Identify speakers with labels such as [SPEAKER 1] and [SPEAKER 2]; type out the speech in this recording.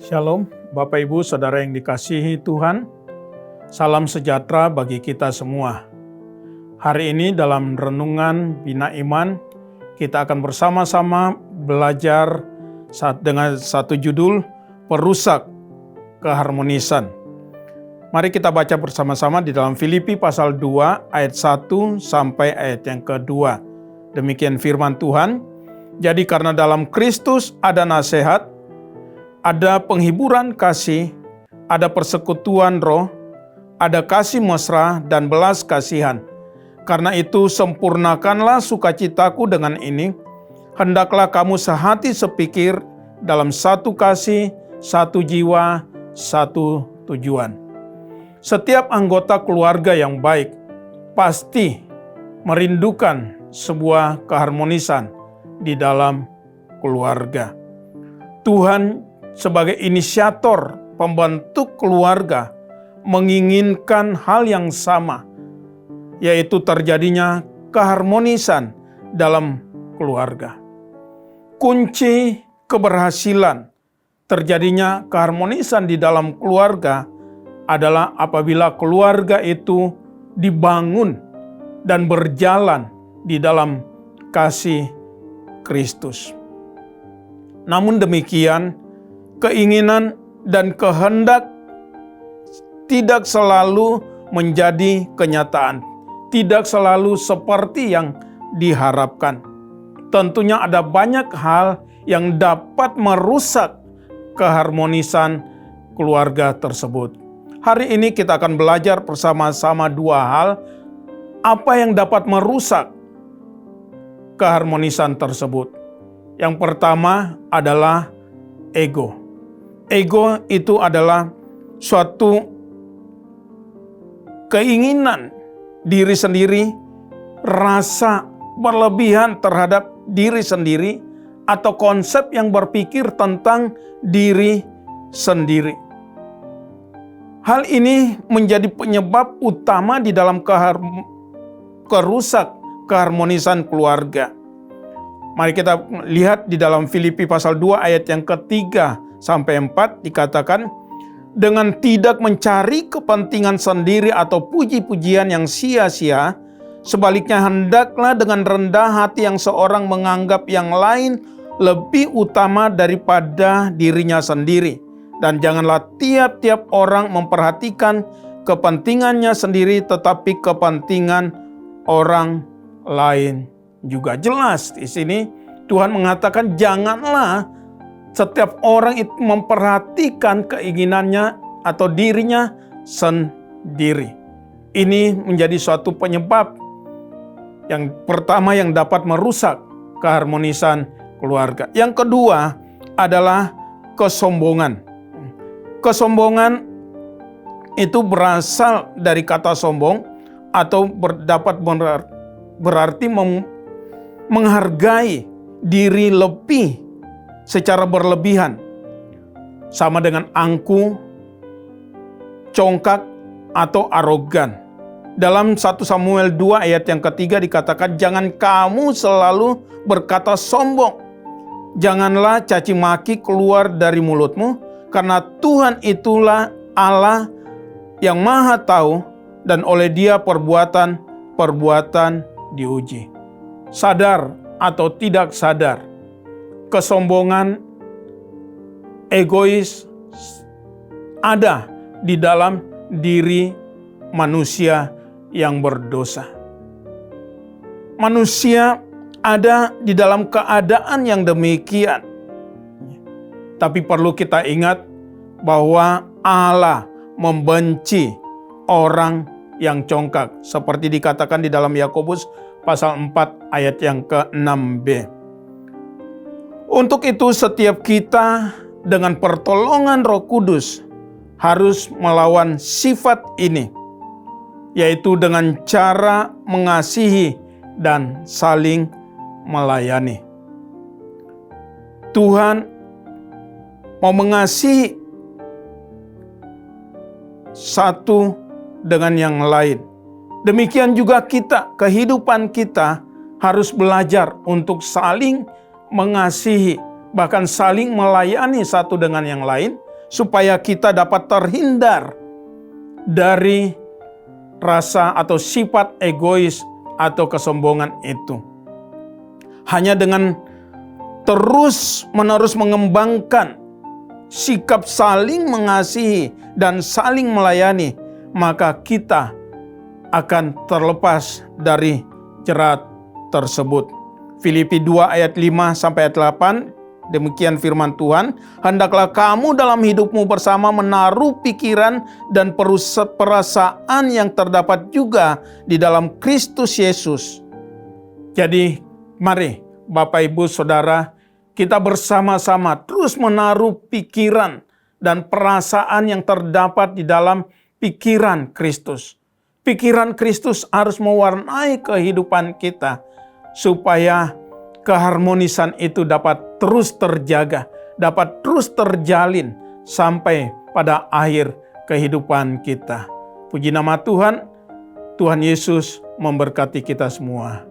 [SPEAKER 1] Shalom, Bapak Ibu Saudara yang dikasihi Tuhan. Salam sejahtera bagi kita semua. Hari ini dalam renungan Bina Iman, kita akan bersama-sama belajar dengan satu judul, Perusak Keharmonisan. Mari kita baca bersama-sama di dalam Filipi pasal 2 ayat 1 sampai ayat yang kedua. Demikian firman Tuhan. Jadi karena dalam Kristus ada nasihat, ada penghiburan kasih, ada persekutuan roh, ada kasih mesra dan belas kasihan. Karena itu sempurnakanlah sukacitaku dengan ini, hendaklah kamu sehati sepikir dalam satu kasih, satu jiwa, satu tujuan. Setiap anggota keluarga yang baik pasti merindukan sebuah keharmonisan di dalam keluarga. Tuhan sebagai inisiator pembentuk keluarga menginginkan hal yang sama, yaitu terjadinya keharmonisan dalam keluarga. Kunci keberhasilan terjadinya keharmonisan di dalam keluarga adalah apabila keluarga itu dibangun dan berjalan di dalam kasih Kristus. Namun demikian, keinginan dan kehendak tidak selalu menjadi kenyataan, tidak selalu seperti yang diharapkan. Tentunya ada banyak hal yang dapat merusak keharmonisan keluarga tersebut. Hari ini kita akan belajar bersama-sama dua hal, apa yang dapat merusak keharmonisan tersebut. Yang pertama adalah ego. Ego itu adalah suatu keinginan diri sendiri, rasa berlebihan terhadap diri sendiri, atau konsep yang berpikir tentang diri sendiri. Hal ini menjadi penyebab utama di dalam kerusak keharmonisan keluarga. Mari kita lihat di dalam Filipi pasal 2 ayat yang ketiga sampai 4 dikatakan, dengan tidak mencari kepentingan sendiri atau puji-pujian yang sia-sia, sebaliknya hendaklah dengan rendah hati yang seorang menganggap yang lain lebih utama daripada dirinya sendiri. Dan janganlah tiap-tiap orang memperhatikan kepentingannya sendiri, tetapi kepentingan orang lain juga. Jelas di sini Tuhan mengatakan janganlah setiap orang itu memperhatikan keinginannya atau dirinya sendiri. Ini menjadi suatu penyebab yang pertama yang dapat merusak keharmonisan keluarga. Yang kedua adalah kesombongan. Kesombongan itu berasal dari kata sombong atau dapat berarti menghargai diri lebih secara berlebihan, sama dengan angkuh, congkak, atau arogan. Dalam 1 Samuel 2 ayat yang ketiga dikatakan, jangan kamu selalu berkata sombong, janganlah caci maki keluar dari mulutmu, karena Tuhan itulah Allah yang Maha Tahu, dan oleh Dia perbuatan diuji. Sadar atau tidak sadar, kesombongan, egois ada di dalam diri manusia yang berdosa. Manusia ada di dalam keadaan yang demikian. Tapi perlu kita ingat bahwa Allah membenci orang yang congkak, seperti dikatakan di dalam Yakobus pasal 4 ayat yang ke-6b. Untuk itu setiap kita dengan pertolongan Roh Kudus harus melawan sifat ini, yaitu dengan cara mengasihi dan saling melayani. Tuhan mau mengasihi satu dengan yang lain. Demikian juga kita, kehidupan kita harus belajar untuk saling mengasihi, bahkan saling melayani satu dengan yang lain, supaya kita dapat terhindar dari rasa atau sifat egois atau kesombongan itu. Hanya dengan terus-menerus mengembangkan sikap saling mengasihi dan saling melayani, maka kita akan terlepas dari jerat tersebut. Filipi 2 ayat 5 sampai ayat 8, demikian firman Tuhan, hendaklah kamu dalam hidupmu bersama menaruh pikiran dan perasaan yang terdapat juga di dalam Kristus Yesus. Jadi mari Bapak Ibu Saudara, kita bersama-sama terus menaruh pikiran dan perasaan yang terdapat di dalam pikiran Kristus. Pikiran Kristus harus mewarnai kehidupan kita, supaya keharmonisan itu dapat terus terjaga, dapat terus terjalin sampai pada akhir kehidupan kita. Puji nama Tuhan, Tuhan Yesus memberkati kita semua.